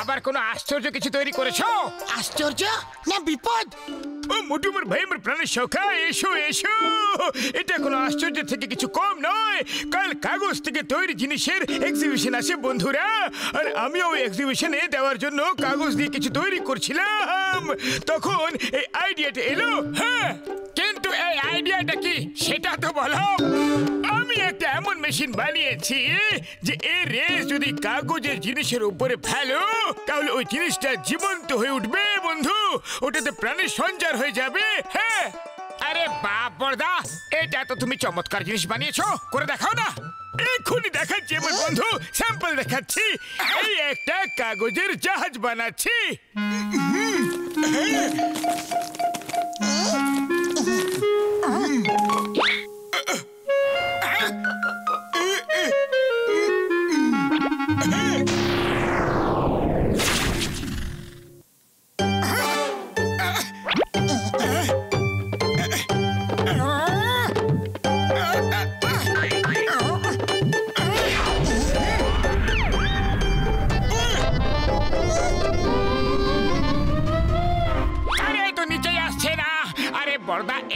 আবার কোনো আশ্চর্য কিছু তৈরি করেছো? আশ্চর্য না বিপদ? ও মোটু আমার ভাই, আমার প্রাণের সখা, এসো এসো। এটা কোনো আশ্চর্য থেকে কিছু কম নয়। কাল কাগজ থেকে তৈরি জিনিসের এক্সিবিশন আছে বন্ধুরা, আর আমিও ওই এক্সিবিশনে দেওয়ার জন্য কাগজ দিয়ে কিছু তৈরি করছিলাম। তখন এই আইডিয়াটা এলো। হ্যাঁ, কিন্তু এই আইডিয়াটা কি সেটা তো বলো। আমি একটা এমন মেশিন বানিয়েছি যে এর রেস যদি কাগজের জিনিসের উপরে ফেলো তাহলে ওই জিনিসটা জীবন্ত হয়ে উঠবে বন্ধু, ওটাতে প্রাণের সঞ্চার হয়ে যাবে। হ্যাঁ, আরে বাপ বড়দা, এটা তো তুমি চমৎকার জিনিস বানিয়েছো, করে দেখাও না। এক্ষুনি দেখাচ্ছি আমার বন্ধু, স্যাম্পল দেখাচ্ছি। এই একটা কাগজের জাহাজ বানাচ্ছি।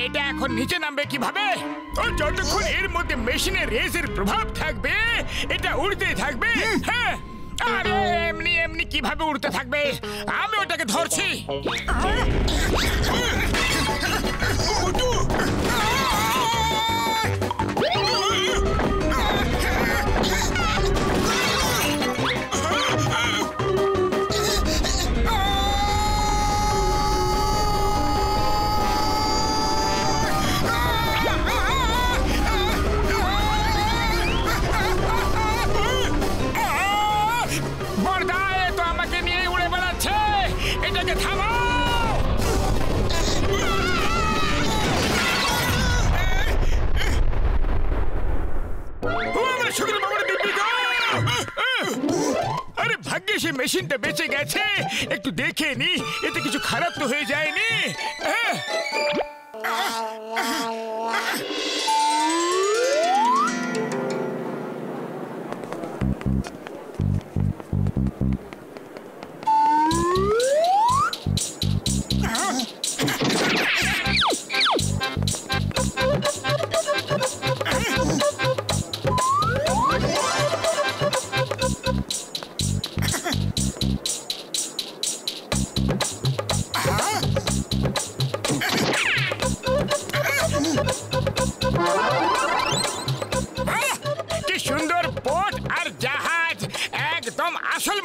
এটা এখন নিচে নামবে কিভাবে? যতক্ষণ এর মধ্যে মেশিনের রেসের প্রভাব থাকবে এটা উড়তে থাকবে। হ্যাঁ, আরে এমনি এমনি কিভাবে উড়তে থাকবে? আমি ওটাকে ধরছি। ভাগ্যে সে মেশিনটা বেঁচে গেছে। একটু দেখে নি এতে কিছু খারাপ তো হয়ে যায়নি।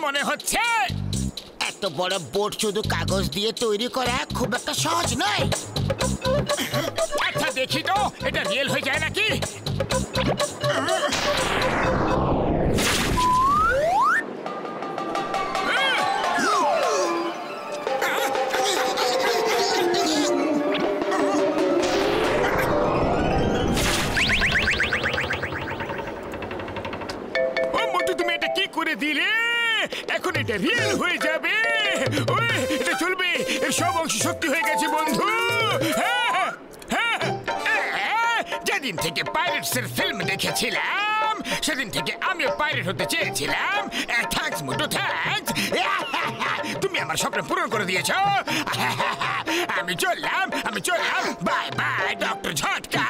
মনে হচ্ছে এত বড় বোট শুধু কাগজ দিয়ে তৈরি করা খুব একটা সহজ নয়। আচ্ছা দেখি তো এটা রিয়েল হয়ে যায় নাকি। ও মোটু, তুমি এটা কি করে দিলে? এখন এটা রিয়েল হয়ে যাবে। এটা চলবে, এর সব অংশ সত্যি হয়ে গেছে বন্ধু। যেদিন থেকে পাইরেটসের ফিল্ম দেখেছিলাম সেদিন থেকে আমিও পাইরেট হতে চেয়েছিলাম। Thanks Motu, thanks. তুমি আমার স্বপ্ন পূরণ করে দিয়েছো। আমি চললাম। Bye bye doctor Jhatka.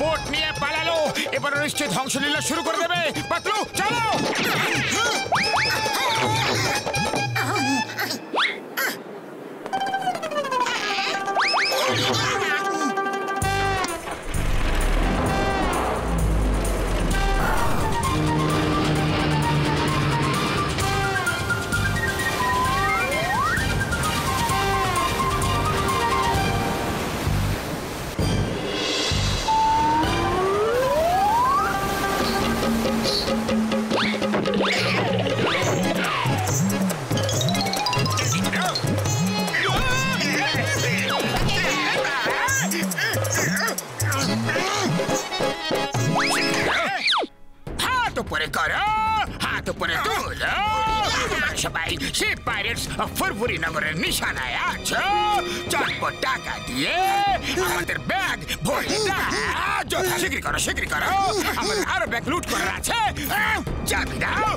Boat নিয়ে পালালো, এবার নিশ্চয় ধ্বংসলীলা শুরু করে দেবে। পাতলু চলো। সে পাইরেটস ফুরফুরি নগরের নিশানায় আছো। চটপট টাকা দিয়ে আমাদের ব্যাগ ভরে দাও। শিগগিরি করো, শিগগিরি করো, আমাদের আরো ব্যাগ লুট করার আছে। চাবি দাও,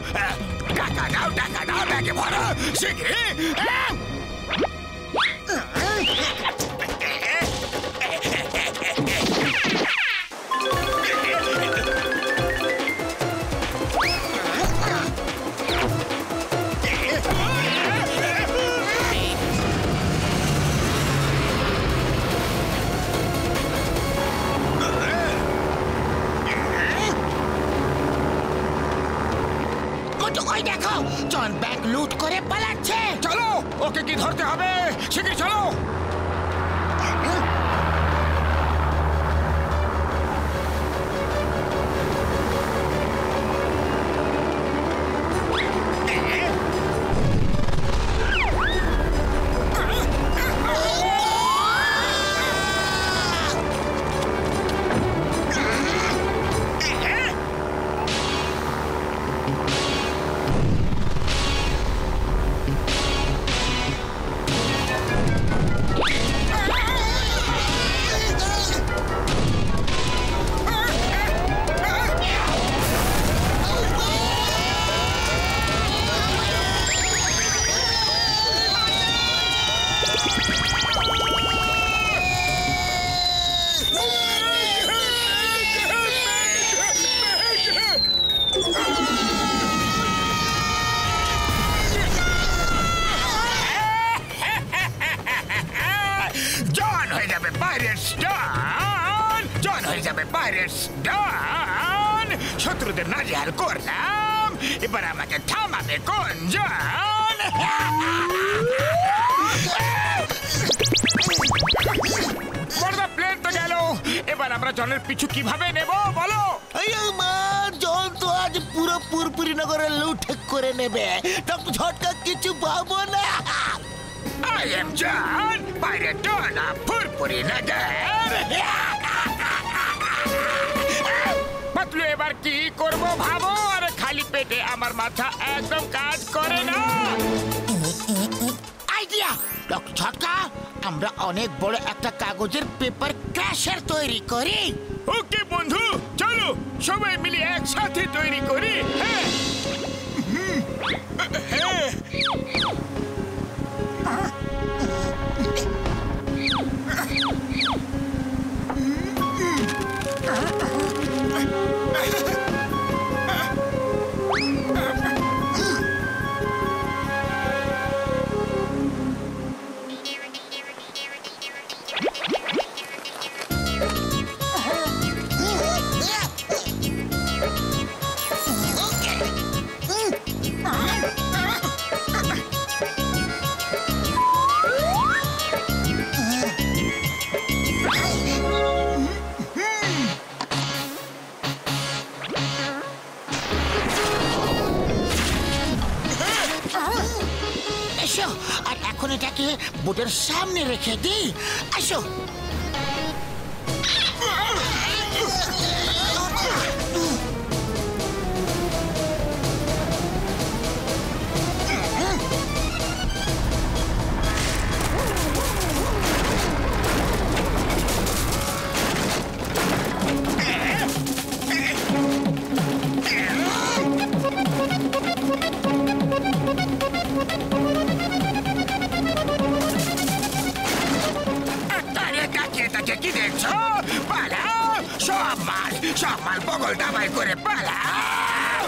টাকা দাও, টাকা দাও, ব্যাগে ভরো শিগগিরি। ওই দেখো, জন ব্যাগ লুট করে পালাচ্ছে। চলো, ওকে কি ধরতে হবে, শিগগিরি চলো। শত্রুদের নাজেহাল করলাম, এবার আমাকে থামাবে কোন জন? প্লেন তো গেল, এবার আমরা জনের পিছু কিভাবে নেব বলো? জন তো আজ পুরো পুরপুরি নগরে লুট করে নেবে, ডক্টর ঝটকা কিছু পাবো না। I am John, Pirate John of Purpuri Nagar. Patlu, এবার কি করব ভাবো, আর খালি পেটে আমার মাথা একদম কাজ করে না। আইডিয়া ডক্টর ঝটকা, আমরা অনেক বড় একটা কাগজের পেপার ক্র্যাশার তৈরি করি। ওকে বন্ধু, চলো সবাই মিলে একসাথে তৈরি করি। হ্যাঁ হ্যাঁ, এসো, আর এখন এটাকে বোটের সামনে রেখে দিই। আসো। কি দেখছো? পালাও, সব মাল বগল দাবাই করে পালাও।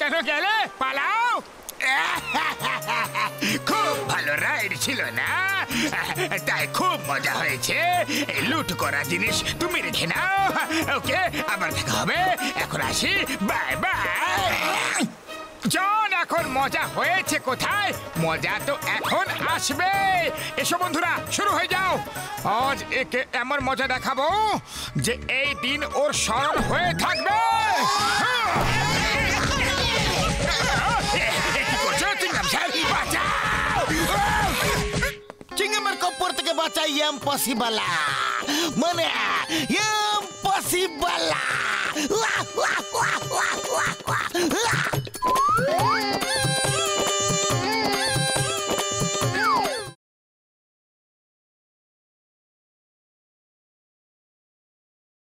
কেন গেলে? পালাও। খুব ভালো রাইড ছিল না? তাই খুব মজা হয়েছে। এই লুট করা জিনিস তুমি রেখে নাও। ওকে, আবার দেখা হবে। এখন আসি, বাই বাই। জন, এখন মজা হয়েছে কোথায়? মজা তো এখন আসবে। এসো বন্ধুরা, শুরু হয়ে যাও। আজ একে এমন মজা দেখাবো যে এই দিন ওর স্মরণ হয়ে থাকবে। কি করছো চিংগাম স্যার? বাঁচাও! চিংগামের কপ্পর থেকে বাঁচা ইম্পসিবল, মানে ইম্পসিবল।